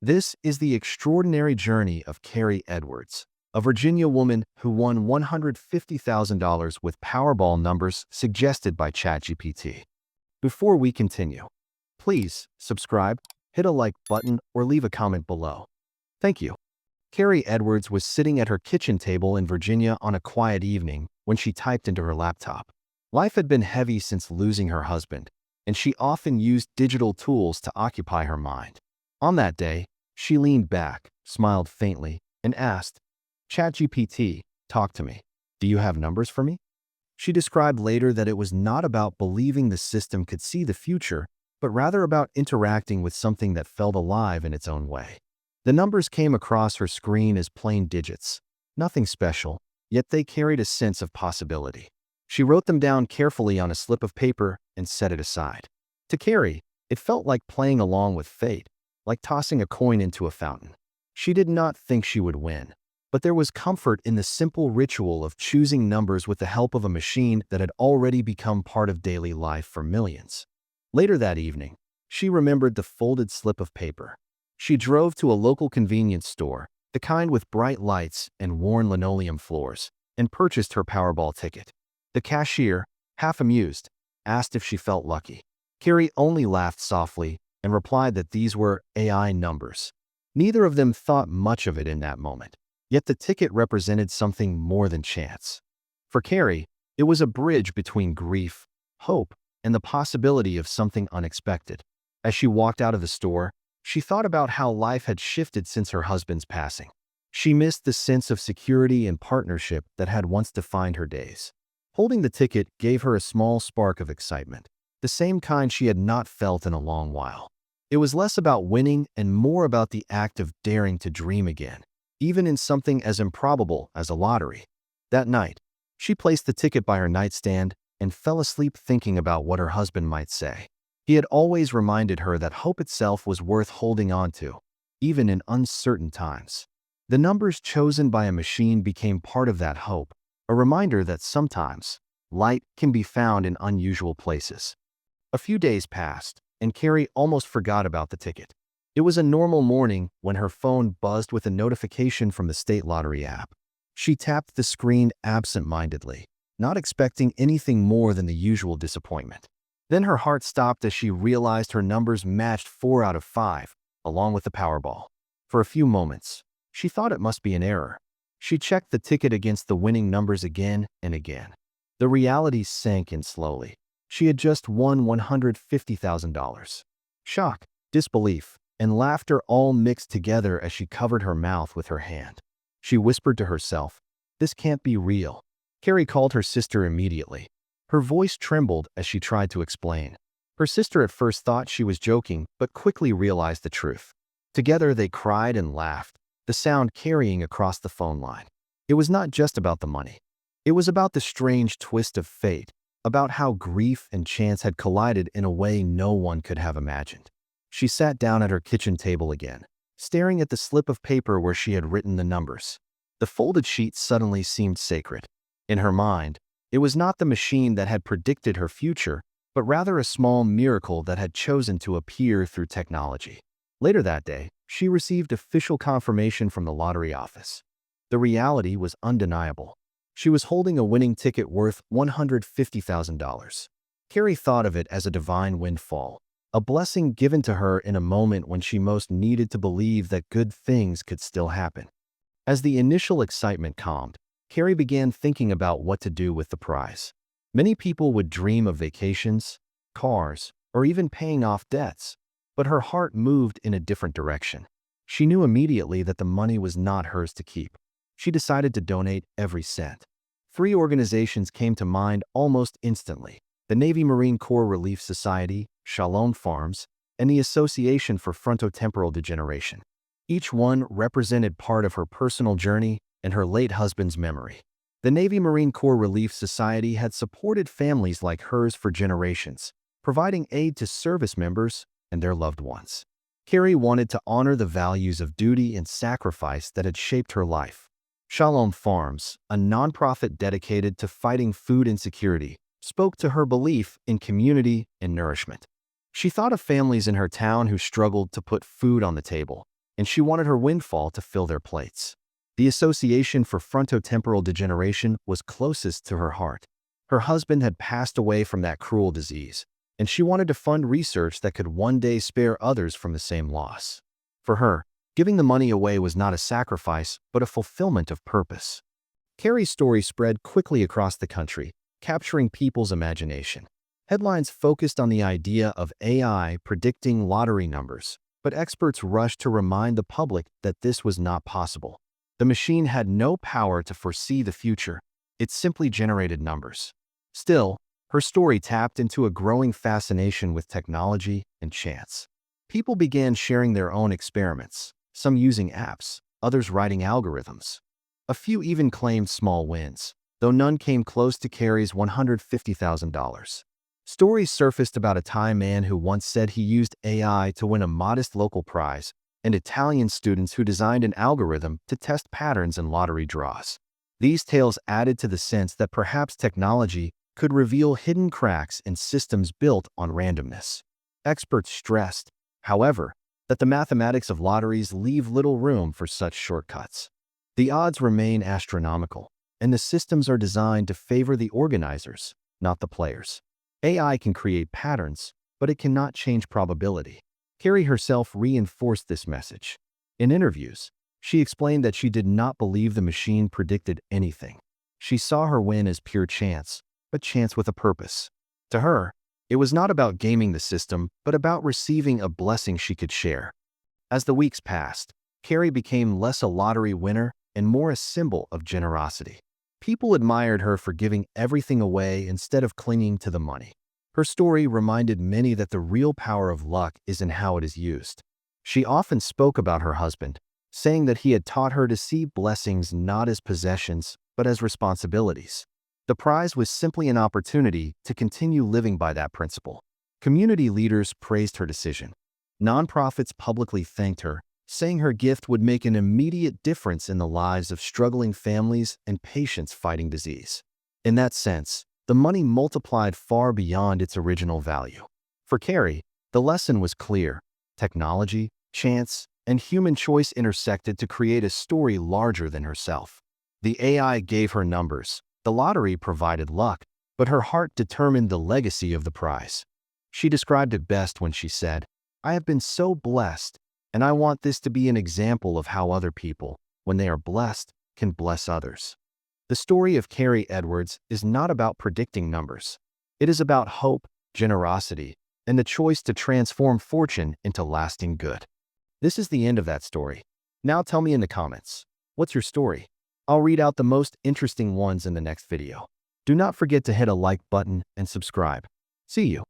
This is the extraordinary journey of Carrie Edwards, a Virginia woman who won $150,000 with Powerball numbers suggested by ChatGPT. Before we continue, please subscribe, hit a like button, or leave a comment below. Thank you. Carrie Edwards was sitting at her kitchen table in Virginia on a quiet evening when she typed into her laptop. Life had been heavy since losing her husband, and she often used digital tools to occupy her mind. On that day, she leaned back, smiled faintly, and asked, "ChatGPT, talk to me. Do you have numbers for me?" She described later that it was not about believing the system could see the future, but rather about interacting with something that felt alive in its own way. The numbers came across her screen as plain digits, nothing special, yet they carried a sense of possibility. She wrote them down carefully on a slip of paper and set it aside. To Carrie, it felt like playing along with fate, like tossing a coin into a fountain. She did not think she would win, but there was comfort in the simple ritual of choosing numbers with the help of a machine that had already become part of daily life for millions. Later that evening, she remembered the folded slip of paper. She drove to a local convenience store, the kind with bright lights and worn linoleum floors, and purchased her Powerball ticket. The cashier, half amused, asked if she felt lucky. Carrie only laughed softly and replied that these were AI numbers. Neither of them thought much of it in that moment, yet the ticket represented something more than chance. For Carrie, it was a bridge between grief, hope, and the possibility of something unexpected. As she walked out of the store, she thought about how life had shifted since her husband's passing. She missed the sense of security and partnership that had once defined her days. Holding the ticket gave her a small spark of excitement, the same kind she had not felt in a long while. It was less about winning and more about the act of daring to dream again, even in something as improbable as a lottery. That night, she placed the ticket by her nightstand and fell asleep thinking about what her husband might say. He had always reminded her that hope itself was worth holding on to, even in uncertain times. The numbers chosen by a machine became part of that hope, a reminder that sometimes light can be found in unusual places. A few days passed, and Carrie almost forgot about the ticket. It was a normal morning when her phone buzzed with a notification from the state lottery app. She tapped the screen absent-mindedly, not expecting anything more than the usual disappointment. Then her heart stopped as she realized her numbers matched 4 out of 5, along with the Powerball. For a few moments, she thought it must be an error. She checked the ticket against the winning numbers again and again. The reality sank in slowly. She had just won $150,000. Shock, disbelief, and laughter all mixed together as she covered her mouth with her hand. She whispered to herself, "This can't be real." Carrie called her sister immediately. Her voice trembled as she tried to explain. Her sister at first thought she was joking, but quickly realized the truth. Together they cried and laughed, the sound carrying across the phone line. It was not just about the money. It was about the strange twist of fate, about how grief and chance had collided in a way no one could have imagined. She sat down at her kitchen table again, staring at the slip of paper where she had written the numbers. The folded sheet suddenly seemed sacred. In her mind, it was not the machine that had predicted her future, but rather a small miracle that had chosen to appear through technology. Later that day, she received official confirmation from the lottery office. The reality was undeniable. She was holding a winning ticket worth $150,000. Carrie thought of it as a divine windfall, a blessing given to her in a moment when she most needed to believe that good things could still happen. As the initial excitement calmed, Carrie began thinking about what to do with the prize. Many people would dream of vacations, cars, or even paying off debts, but her heart moved in a different direction. She knew immediately that the money was not hers to keep. She decided to donate every cent. 3 organizations came to mind almost instantly: the Navy Marine Corps Relief Society, Shalom Farms, and the Association for Frontotemporal Degeneration. Each one represented part of her personal journey and her late husband's memory. The Navy Marine Corps Relief Society had supported families like hers for generations, providing aid to service members and their loved ones. Carrie wanted to honor the values of duty and sacrifice that had shaped her life. Shalom Farms, a nonprofit dedicated to fighting food insecurity, spoke to her belief in community and nourishment. She thought of families in her town who struggled to put food on the table, and she wanted her windfall to fill their plates. The Association for Frontotemporal Degeneration was closest to her heart. Her husband had passed away from that cruel disease, and she wanted to fund research that could one day spare others from the same loss. For her, giving the money away was not a sacrifice, but a fulfillment of purpose. Carrie's story spread quickly across the country, capturing people's imagination. Headlines focused on the idea of AI predicting lottery numbers, but experts rushed to remind the public that this was not possible. The machine had no power to foresee the future. It simply generated numbers. Still, her story tapped into a growing fascination with technology and chance. People began sharing their own experiments, some using apps, others writing algorithms. A few even claimed small wins, though none came close to Carrie's $150,000. Stories surfaced about a Thai man who once said he used AI to win a modest local prize, and Italian students who designed an algorithm to test patterns in lottery draws. These tales added to the sense that perhaps technology could reveal hidden cracks in systems built on randomness. Experts stressed, however, that the mathematics of lotteries leave little room for such shortcuts. The odds remain astronomical, and the systems are designed to favor the organizers, not the players. AI can create patterns, but it cannot change probability. Carrie herself reinforced this message. In interviews, she explained that she did not believe the machine predicted anything. She saw her win as pure chance, but chance with a purpose. To her, it was not about gaming the system, but about receiving a blessing she could share. As the weeks passed, Carrie became less a lottery winner and more a symbol of generosity. People admired her for giving everything away instead of clinging to the money. Her story reminded many that the real power of luck is in how it is used. She often spoke about her husband, saying that he had taught her to see blessings not as possessions, but as responsibilities. The prize was simply an opportunity to continue living by that principle. Community leaders praised her decision. Nonprofits publicly thanked her, saying her gift would make an immediate difference in the lives of struggling families and patients fighting disease. In that sense, the money multiplied far beyond its original value. For Carrie, the lesson was clear. Technology, chance, and human choice intersected to create a story larger than herself. The AI gave her numbers, the lottery provided luck, but her heart determined the legacy of the prize. She described it best when she said, "I have been so blessed, and I want this to be an example of how other people, when they are blessed, can bless others." The story of Carrie Edwards is not about predicting numbers. It is about hope, generosity, and the choice to transform fortune into lasting good. This is the end of that story. Now tell me in the comments, what's your story? I'll read out the most interesting ones in the next video. Do not forget to hit a like button and subscribe. See you.